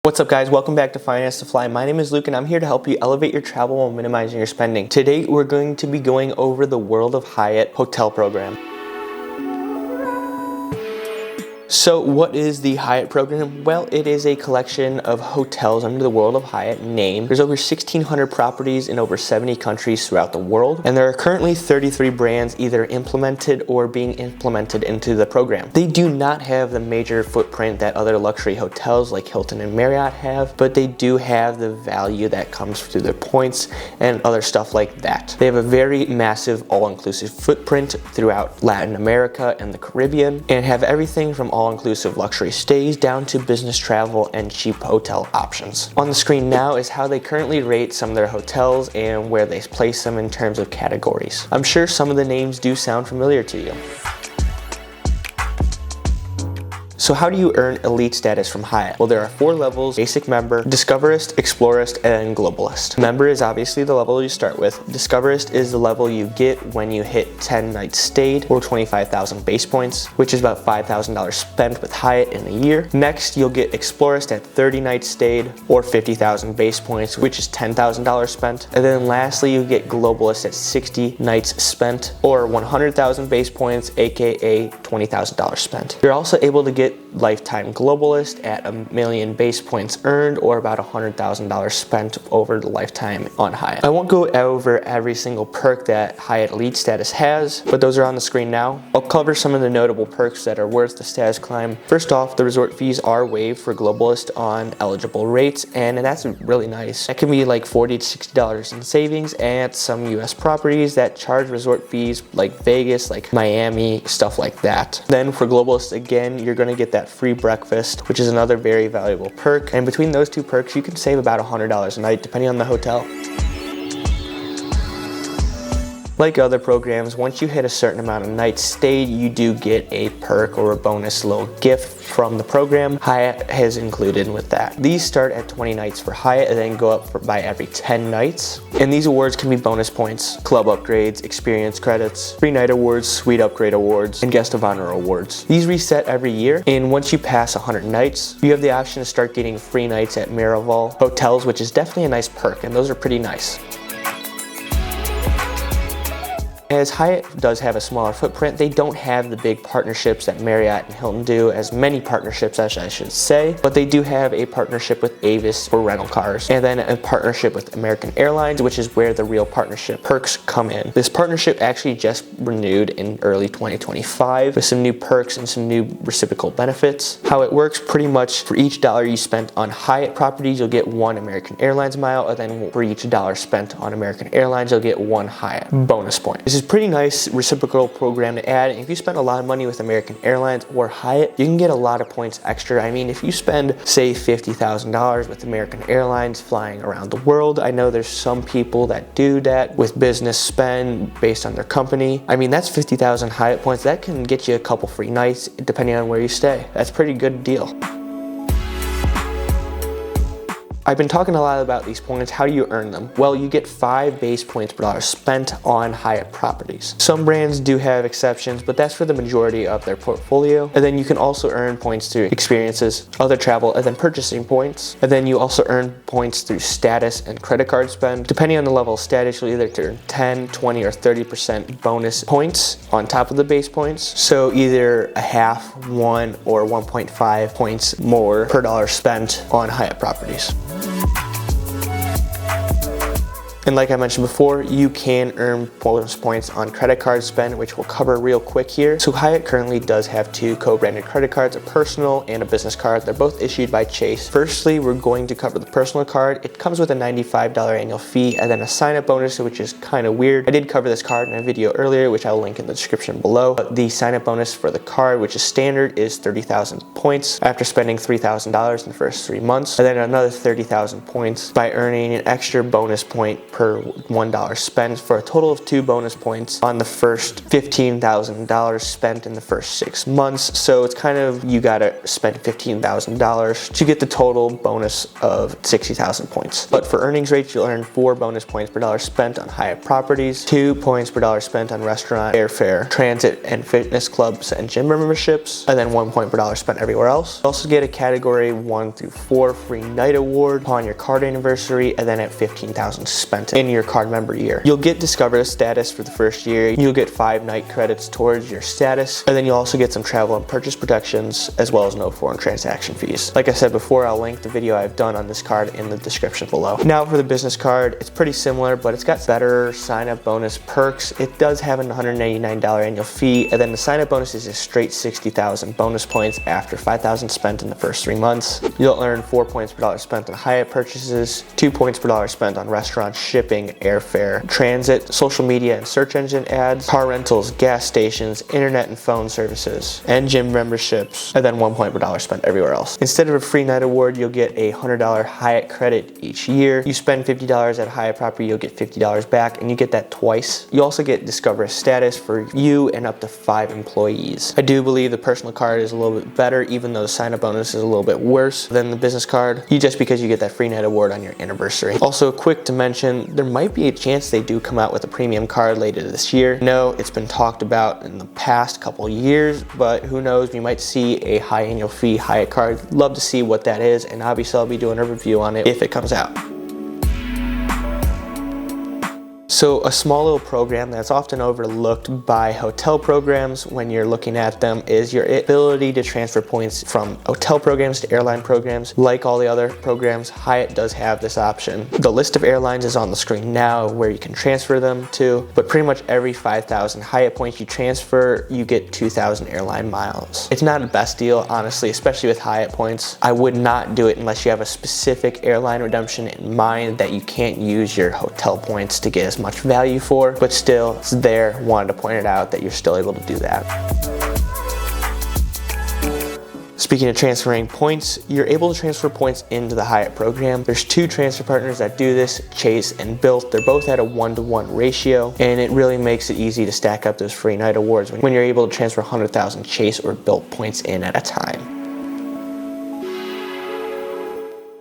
What's up guys, welcome back to Finance to Fly. My name is Luke and I'm here to help you elevate your travel while minimizing your spending. Today we're going to be going over the World of Hyatt hotel program. So what is the Hyatt program? Well, it is a collection of hotels under the World of Hyatt name. There's over 1,600 properties in over 70 countries throughout the world, and there are currently 33 brands either implemented or being implemented into the program. They do not have the major footprint that other luxury hotels like Hilton and Marriott have, but they do have the value that comes through their points and other stuff like that. They have a very massive all-inclusive footprint throughout Latin America and the Caribbean, and have everything from all-inclusive luxury stays down to business travel and cheap hotel options. On the screen now is how they currently rate some of their hotels and where they place them in terms of categories. I'm sure some of the names do sound familiar to you. So how do you earn elite status from Hyatt? Well, there are 4 levels: basic member, discoverist, explorist, and globalist. Member is obviously the level you start with. Discoverist is the level you get when you hit 10 nights stayed or 25,000 base points, which is about $5,000 spent with Hyatt in a year. Next, you'll get explorist at 30 nights stayed or 50,000 base points, which is $10,000 spent. And then lastly, you get globalist at 60 nights spent or 100,000 base points, aka $20,000 spent. You're also able to get lifetime globalist at 1,000,000 base points earned or about $100,000 spent over the lifetime on Hyatt. I won't go over every single perk that Hyatt Elite status has, but those are on the screen now. I'll cover some of the notable perks that are worth the status climb. First off, the resort fees are waived for globalist on eligible rates, and that's really nice. That can be like $40 to $60 in savings at some US properties that charge resort fees like Vegas, like Miami, stuff like that. Then for globalist, again, you're going to get that free breakfast, which is another very valuable perk. And between those 2 perks, you can save about $100 a night depending on the hotel. Like other programs, once you hit a certain amount of nights stayed, you do get a perk or a bonus little gift from the program. Hyatt has included with that. These start at 20 nights for Hyatt and then go up by every 10 nights. And these awards can be bonus points, club upgrades, experience credits, free night awards, suite upgrade awards, and guest of honor awards. These reset every year, and once you pass 100 nights, you have the option to start getting free nights at Miraval hotels, which is definitely a nice perk, and those are pretty nice. As Hyatt does have a smaller footprint, they don't have the big partnerships that Marriott and Hilton do, as many partnerships as I should say, but they do have a partnership with Avis for rental cars, and then a partnership with American Airlines, which is where the real partnership perks come in. This partnership actually just renewed in early 2025 with some new perks and some new reciprocal benefits. How it works, pretty much for each dollar you spent on Hyatt properties, you'll get 1 American Airlines mile, and then for each dollar spent on American Airlines, you'll get 1 Hyatt bonus point. This is pretty nice reciprocal program to add. And if you spend a lot of money with American Airlines or Hyatt, you can get a lot of points extra. I mean, if you spend, say, $50,000 with American Airlines flying around the world, I know there's some people that do that with business spend based on their company. I mean, that's 50,000 Hyatt points. That can get you a couple free nights depending on where you stay. That's a pretty good deal. I've been talking a lot about these points. How do you earn them? Well, you get 5 base points per dollar spent on Hyatt properties. Some brands do have exceptions, but that's for the majority of their portfolio. And then you can also earn points through experiences, other travel, and then purchasing points. And then you also earn points through status and credit card spend. Depending on the level of status, you'll either earn 10, 20, or 30% bonus points on top of the base points. So either a half, 1, or 1.5 points more per dollar spent on Hyatt properties. And like I mentioned before, you can earn bonus points on credit card spend, which we'll cover real quick here. So Hyatt currently does have 2 co-branded credit cards, a personal and a business card. They're both issued by Chase. Firstly, we're going to cover the personal card. It comes with a $95 annual fee and then a sign-up bonus, which is kind of weird. I did cover this card in a video earlier, which I'll link in the description below. But the sign-up bonus for the card, which is standard, is 30,000 points after spending $3,000 in the first 3 months, and then another 30,000 points by earning an extra bonus point per per $1 spent, for a total of 2 bonus points on the first $15,000 spent in the first 6 months. So it's kind of, you gotta spend $15,000 to get the total bonus of 60,000 points. But for earnings rates, you'll earn 4 bonus points per dollar spent on Hyatt properties, 2 points per dollar spent on restaurant, airfare, transit, and fitness clubs and gym memberships, and then 1 point per dollar spent everywhere else. You also get a category 1 through 4 free night award upon your card anniversary, and then at 15,000 spent in your card member year. You'll get Discover status for the first year. You'll get 5 night credits towards your status, and then you'll also get some travel and purchase protections, as well as no foreign transaction fees. Like I said before, I'll link the video I've done on this card in the description below. Now for the business card, it's pretty similar, but it's got better sign-up bonus perks. It does have a $199 annual fee, and then the sign-up bonus is a straight 60,000 bonus points after 5,000 spent in the first 3 months. You'll earn 4 points per dollar spent on Hyatt purchases, 2 points per dollar spent on restaurants, shipping, airfare, transit, social media and search engine ads, car rentals, gas stations, internet and phone services, and gym memberships, and then 1 point per dollar spent everywhere else. Instead of a free night award, you'll get a $100 Hyatt credit each year. You spend $50 at Hyatt property, you'll get $50 back, and you get that twice. You also get Discover status for you and up to 5 employees. I do believe the personal card is a little bit better, even though the sign-up bonus is a little bit worse than the business card, just because you get that free night award on your anniversary. Also, quick to mention, there might be a chance they do come out with a premium card later this year. No, it's been talked about in the past couple years, but who knows, we might see a high annual fee Hyatt card. Love to see what that is, and obviously I'll be doing a review on it if it comes out. So a small little program that's often overlooked by hotel programs when you're looking at them is your ability to transfer points from hotel programs to airline programs. Like all the other programs, Hyatt does have this option. The list of airlines is on the screen now where you can transfer them to, but pretty much every 5,000 Hyatt points you transfer, you get 2,000 airline miles. It's not the best deal, honestly, especially with Hyatt points. I would not do it unless you have a specific airline redemption in mind that you can't use your hotel points to get as much value for, but still, it's there. Wanted to point it out that you're still able to do that. Speaking of transferring points, you're able to transfer points into the Hyatt program. There's 2 transfer partners that do this, Chase and Bilt. They're both at a 1-to-1 ratio, and it really makes it easy to stack up those free night awards when you're able to transfer 100,000 Chase or Bilt points in at a time.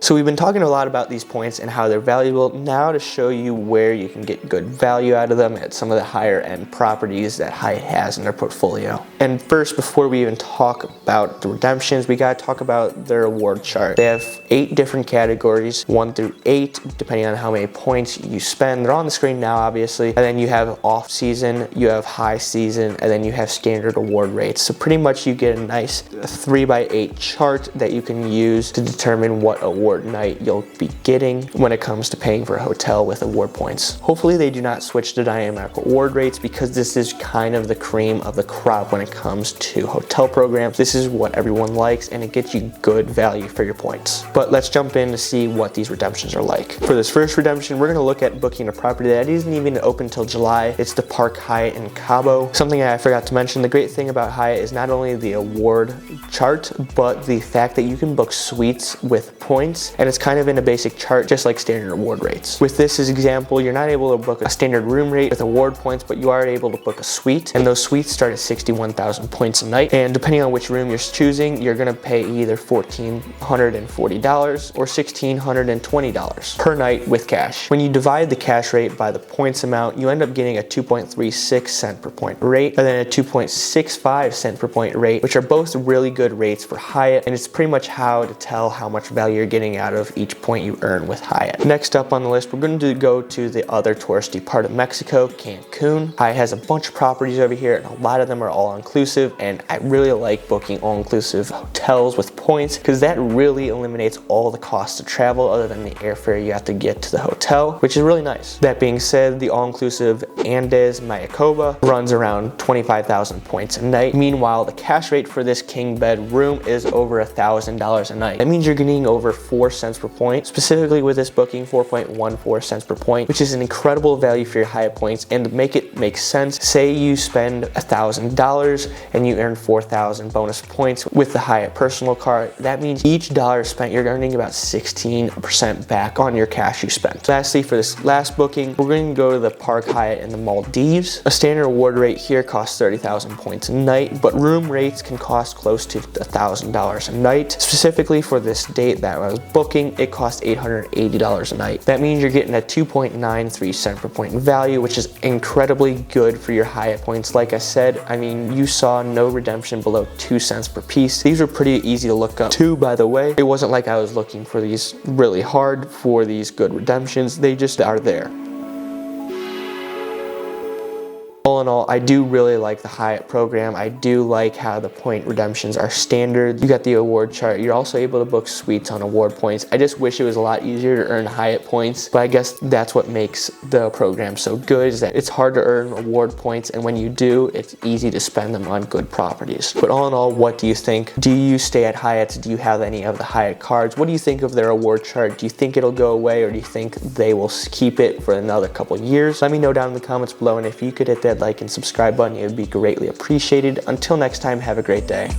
So we've been talking a lot about these points and how they're valuable. Now to show you where you can get good value out of them at some of the higher end properties that Hyatt has in their portfolio. And first, before we even talk about the redemptions, we gotta talk about their award chart. They have 8 different categories, 1 through 8, depending on how many points you spend. They're on the screen now, obviously. And then you have off season, you have high season, and then you have standard award rates. So pretty much you get a nice 3x8 chart that you can use to determine what award night you'll be getting when it comes to paying for a hotel with award points. Hopefully they do not switch to dynamic award rates, because this is kind of the cream of the crop when it comes to hotel programs. This is what everyone likes, and it gets you good value for your points. But let's jump in to see what these redemptions are like. For this first redemption, we're going to look at booking a property that isn't even open till July. It's the Park Hyatt in Cabo. Something I forgot to mention, the great thing about Hyatt is not only the award chart, but the fact that you can book suites with points, and it's kind of in a basic chart, just like standard award rates. With this as example, you're not able to book a standard room rate with award points, but you are able to book a suite, and those suites start at 61,000 points a night. And depending on which room you're choosing, you're gonna pay either $1,440 or $1,620 per night with cash. When you divide the cash rate by the points amount, you end up getting a 2.36 cent per point rate, and then a 2.65 cent per point rate, which are both really good rates for Hyatt, and it's pretty much how to tell how much value you're getting out of each point you earn with Hyatt. Next up on the list, we're going to go to the other touristy part of Mexico, Cancun. Hyatt has a bunch of properties over here, and a lot of them are all-inclusive, and I really like booking all-inclusive hotels with points, because that really eliminates all the costs of travel other than the airfare you have to get to the hotel, which is really nice. That being said, the all-inclusive Andes Mayacoba runs around 25,000 points a night. Meanwhile, the cash rate for this king bed room is over $1,000 a night. That means you're getting over 4 cents per point. Specifically with this booking, 4.14 cents per point, which is an incredible value for your Hyatt points. And to make it make sense, say you spend $1,000 and you earn 4,000 bonus points with the Hyatt personal card. That means each dollar spent, you're earning about 16% back on your cash you spent. Lastly, for this last booking, we're going to go to the Park Hyatt in the Maldives. A standard award rate here costs 30,000 points a night, but room rates can cost close to $1,000 a night. Specifically for this date that I was booking, it cost $880 a night. That means you're getting a 2.93 cent per point in value, which is incredibly good for your Hyatt points. Like I said, I mean, you saw no redemption below 2 cents per piece. These were pretty easy to look up too, by the way. It wasn't like I was looking for these really hard for these good redemptions. They just are there. All in all, I do really like the Hyatt program. I do like how the point redemptions are standard. You got the award chart. You're also able to book suites on award points. I just wish it was a lot easier to earn Hyatt points, but I guess that's what makes the program so good, is that it's hard to earn award points, and when you do, it's easy to spend them on good properties. But all in all, what do you think? Do you stay at Hyatt? Do you have any of the Hyatt cards? What do you think of their award chart? Do you think it'll go away, or do you think they will keep it for another couple years? Let me know down in the comments below, and if you could hit that like and subscribe button, it would be greatly appreciated. Until next time, have a great day.